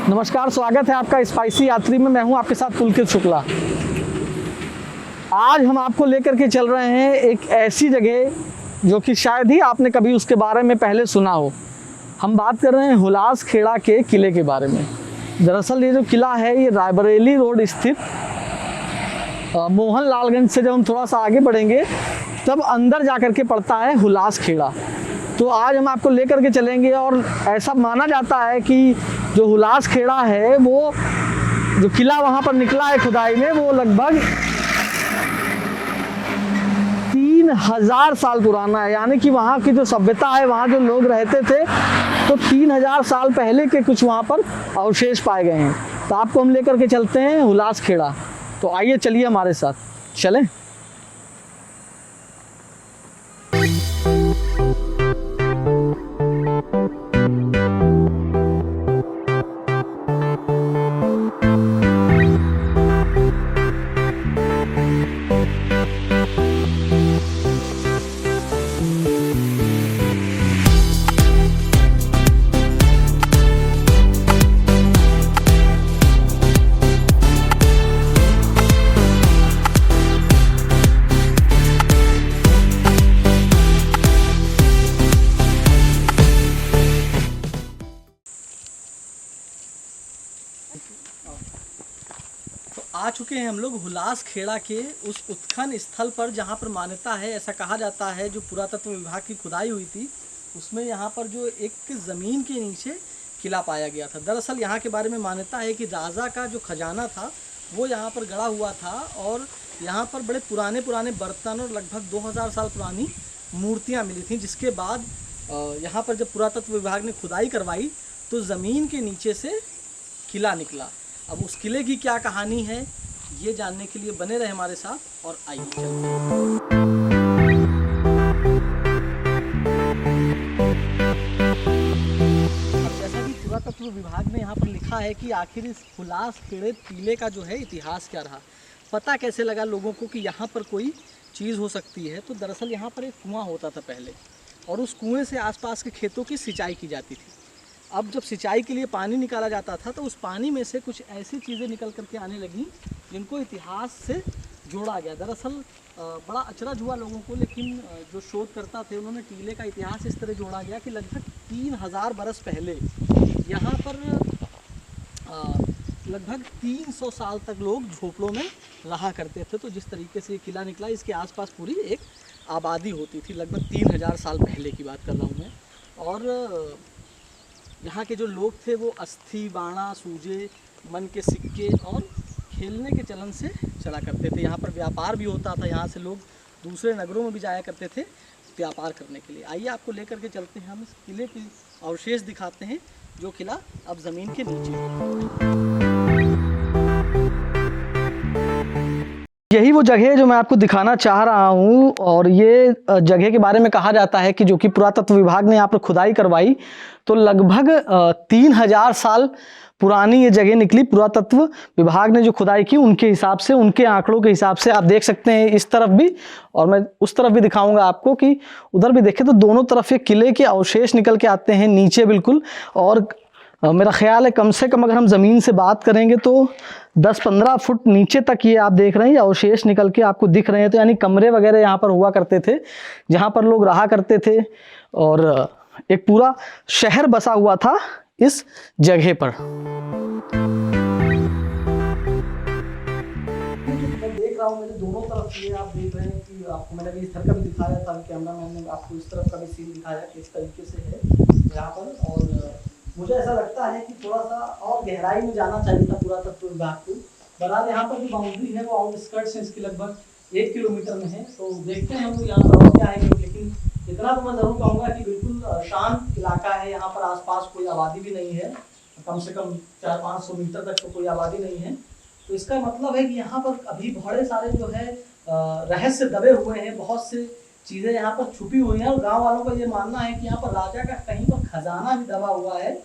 नमस्कार, स्वागत है आपका स्पाइसी यात्री में। मैं हूं आपके साथ पुलकित शुक्ला। आज हम आपको लेकर के चल रहे हैं एक ऐसी जगह जो कि शायद ही आपने कभी उसके बारे में पहले सुना हो। हम बात कर रहे हैं हुलास खेड़ा के किले के बारे में। दरअसल ये जो किला है ये रायबरेली रोड स्थित मोहन लालगंज से जब हम थोड़ा सा आगे बढ़ेंगे तब अंदर जा कर के पड़ता है हुलास खेड़ा। तो आज हम आपको लेकर के चलेंगे और ऐसा माना जाता है कि जो हुलास खेड़ा है वो जो किला वहाँ पर निकला है खुदाई में वो लगभग 3000 साल पुराना है। यानी कि वहाँ की जो सभ्यता है, वहाँ जो लोग रहते थे तो 3000 साल पहले के कुछ वहाँ पर अवशेष पाए गए हैं। तो आपको हम लेकर के चलते हैं हुलास खेड़ा। तो आइए चलिए हमारे साथ चलें। आ चुके हैं हम लोग हुलास खेड़ा के उस उत्खनन स्थल पर जहाँ पर मान्यता है, ऐसा कहा जाता है, जो पुरातत्व विभाग की खुदाई हुई थी उसमें यहाँ पर जो एक ज़मीन के नीचे किला पाया गया था। दरअसल यहाँ के बारे में मान्यता है कि राजा का जो खजाना था वो यहाँ पर गड़ा हुआ था और यहाँ पर बड़े पुराने बर्तन और लगभग 2000 साल पुरानी मूर्तियाँ मिली थी। जिसके बाद यहाँ पर जब पुरातत्व विभाग ने खुदाई करवाई तो ज़मीन के नीचे से किला निकला। अब उस किले की क्या कहानी है ये जानने के लिए बने रहे हमारे साथ और आइए चलते हैं। अब जैसा कि पुरातत्व विभाग ने यहाँ पर लिखा है कि आखिर इस हुलास खेड़े टीले का जो है इतिहास क्या रहा, पता कैसे लगा लोगों को कि यहाँ पर कोई चीज़ हो सकती है। तो दरअसल यहाँ पर एक कुआं होता था पहले और उस कुएं से आसपास के खेतों की सिंचाई की जाती थी। अब जब सिंचाई के लिए पानी निकाला जाता था तो उस पानी में से कुछ ऐसी चीज़ें निकल करके आने लगी जिनको इतिहास से जोड़ा गया। दरअसल बड़ा अचरज हुआ लोगों को, लेकिन जो शोधकर्ता थे उन्होंने टीले का इतिहास इस तरह जोड़ा गया कि लगभग 3000 बरस पहले यहाँ पर लगभग 300 साल तक लोग झोपड़ों में रहा करते थे। तो जिस तरीके से ये किला निकला, इसके आसपास पूरी एक आबादी होती थी। लगभग 3000 साल पहले की बात कर रहा हूँ मैं। और यहाँ के जो लोग थे वो अस्थि, बाणा, सूजे, मन के सिक्के और खेलने के चलन से चला करते थे। यहाँ पर व्यापार भी होता था, यहाँ से लोग दूसरे नगरों में भी जाया करते थे व्यापार करने के लिए। आइए आपको लेकर के चलते हैं, हम इस किले के अवशेष दिखाते हैं जो किला अब ज़मीन के नीचे है। यही वो जगह है जो मैं आपको दिखाना चाह रहा हूँ और ये जगह के बारे में कहा जाता है कि जो कि पुरातत्व विभाग ने यहाँ पर खुदाई करवाई तो लगभग 3000 साल पुरानी ये जगह निकली। पुरातत्व विभाग ने जो खुदाई की उनके हिसाब से, उनके आंकड़ों के हिसाब से आप देख सकते हैं इस तरफ भी और मैं उस तरफ भी दिखाऊंगा आपको कि उधर भी देखें तो दोनों तरफ ये किले के अवशेष निकल के आते हैं नीचे बिल्कुल। और मेरा ख्याल है कम से कम अगर हम ज़मीन से बात करेंगे तो 10-15 फुट नीचे तक ये आप देख रहे हैं अवशेष निकल के आपको दिख रहे हैं। तो यानी कमरे वगैरह यहाँ पर हुआ करते थे जहाँ पर लोग रहा करते थे और एक पूरा शहर बसा हुआ था इस जगह पर। मैं देख रहा हूँ मेरे दोनों तरफ ये आप देख रहे हैं कि आपको मैंने इस तरह का भी दिखाया था, कैमरा मैन ने आपको इस तरफ का भी सीन दिखाया कि इस तरीके से है यहाँ पर। और मुझे ऐसा लगता है कि थोड़ा सा और गहराई में जाना चाहिए था पुरातत्व विभाग को। बहरहाल यहाँ पर जो बाउंड्री है वो आउटस्कर्ट्स है, इसकी लगभग 1 किलोमीटर में है। तो देखते हैं हम लोग यहाँ पर और क्या है, लेकिन इतना तो मैं जरूर कहूँगा कि बिल्कुल शांत इलाका है। यहाँ पर आसपास कोई आबादी भी नहीं है, कम से कम 400-500 मीटर तक तो कोई आबादी नहीं है। तो इसका मतलब है कि यहाँ पर अभी बड़े सारे जो है रहस्य दबे हुए हैं, बहुत से चीज़ें यहाँ पर छुपी हुई हैं। और गांव वालों का ये मानना है कि यहाँ पर राजा का कहीं पर खजाना भी दबा हुआ है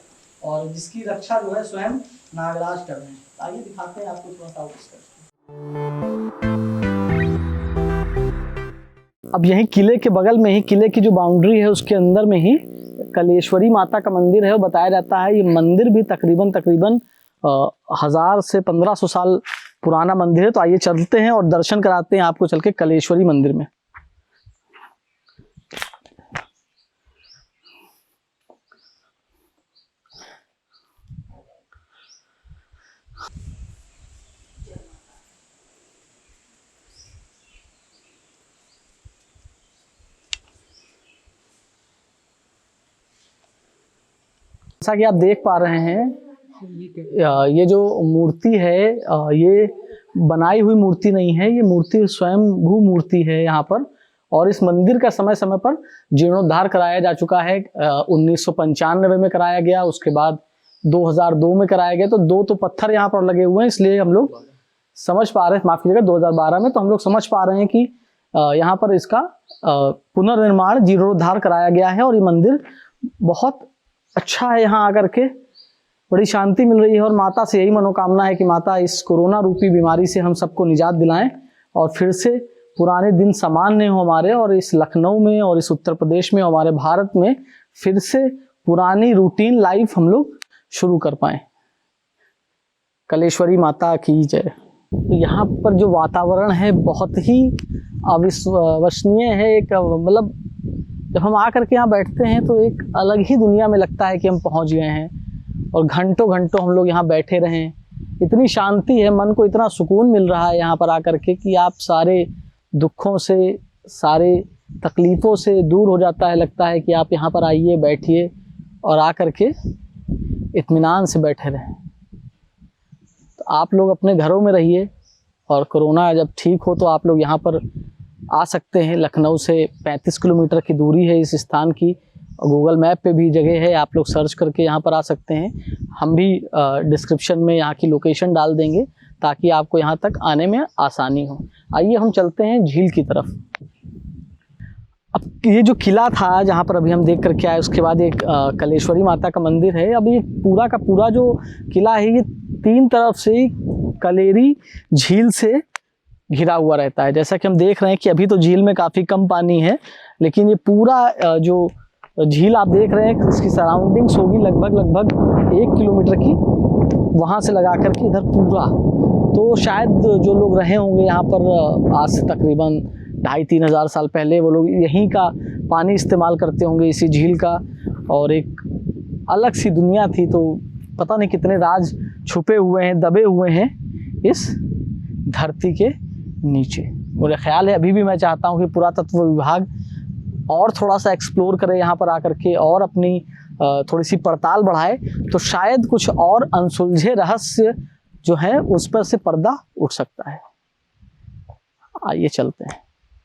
और जिसकी रक्षा जो है स्वयं नागराज कर रहे हैं। आइए दिखाते हैं आपको थोड़ा सा आउटस्कर्ट्स। अब यही किले के बगल में ही, किले की जो बाउंड्री है उसके अंदर में ही कलेश्वरी माता का मंदिर है और बताया जाता है ये मंदिर भी तकरीबन 1000 से 1500 साल पुराना मंदिर है। तो आइए चलते हैं और दर्शन कराते हैं आपको चल के कलेश्वरी मंदिर में। जैसा कि आप देख पा रहे हैं ये जो मूर्ति है ये बनाई हुई मूर्ति नहीं है, ये मूर्ति स्वयं भू मूर्ति है यहाँ पर। और इस मंदिर का समय समय पर जीर्णोद्धार कराया जा चुका है। 1995 में कराया गया, उसके बाद 2002 में कराया गया। तो दो तो पत्थर यहाँ पर लगे हुए हैं, इसलिए हम लोग समझ पा रहे हैं, माफ कीजिएगा 2012 में, तो हम लोग समझ पा रहे हैं कि यहाँ पर इसका पुनर्निर्माण जीर्णोद्धार कराया गया है। और ये मंदिर बहुत अच्छा है, यहाँ आकर के बड़ी शांति मिल रही है। और माता से यही मनोकामना है कि माता इस कोरोना रूपी बीमारी से हम सबको निजात दिलाएं और फिर से पुराने दिन सामान्य हो हमारे, और इस लखनऊ में और इस उत्तर प्रदेश में, हमारे भारत में फिर से पुरानी रूटीन लाइफ हम लोग शुरू कर पाए। कलेश्वरी माता की जय। तो यहाँ पर जो वातावरण है बहुत ही अविश्वसनीय है। एक मतलब जब हम आकर के यहाँ बैठते हैं तो एक अलग ही दुनिया में लगता है कि हम पहुँच गए हैं, और घंटों घंटों हम लोग यहाँ बैठे रहें। इतनी शांति है, मन को इतना सुकून मिल रहा है यहाँ पर आकर के कि आप सारे दुखों से, सारे तकलीफ़ों से दूर हो जाता है। लगता है कि आप यहाँ पर आइए, बैठिए और आकर के इत्मीनान से बैठे रहें। तो आप लोग अपने घरों में रहिए, और कोरोना जब ठीक हो तो आप लोग यहाँ पर आ सकते हैं। लखनऊ से 35 किलोमीटर की दूरी है इस स्थान की। गूगल मैप पे भी जगह है, आप लोग सर्च करके यहाँ पर आ सकते हैं। हम भी डिस्क्रिप्शन में यहाँ की लोकेशन डाल देंगे ताकि आपको यहाँ तक आने में आसानी हो। आइए हम चलते हैं झील की तरफ। अब ये जो किला था जहाँ पर अभी हम देख करके आए, उसके बाद एक कलेश्वरी माता का मंदिर है। अब ये पूरा का पूरा जो किला है ये 3 तरफ से कलेरी झील से घिरा हुआ रहता है। जैसा कि हम देख रहे हैं कि अभी तो झील में काफ़ी कम पानी है, लेकिन ये पूरा जो झील आप देख रहे हैं इसकी सराउंडिंग्स होगी लगभग 1 किलोमीटर की, वहाँ से लगा करके इधर पूरा। तो शायद जो लोग रहे होंगे यहाँ पर आज से तकरीबन 2500-3000 हज़ार साल पहले, वो लोग यहीं का पानी इस्तेमाल करते होंगे, इसी झील का। और एक अलग सी दुनिया थी। तो पता नहीं कितने राज छुपे हुए हैं, दबे हुए हैं इस धरती के नीचे। मुझे ख्याल है अभी भी मैं चाहता हूँ कि पुरातत्व विभाग और थोड़ा सा एक्सप्लोर करे यहाँ पर आकर के, और अपनी थोड़ी सी पड़ताल बढ़ाए, तो शायद कुछ और अनसुलझे रहस्य जो है उस पर से पर्दा उठ सकता है। आइए चलते हैं।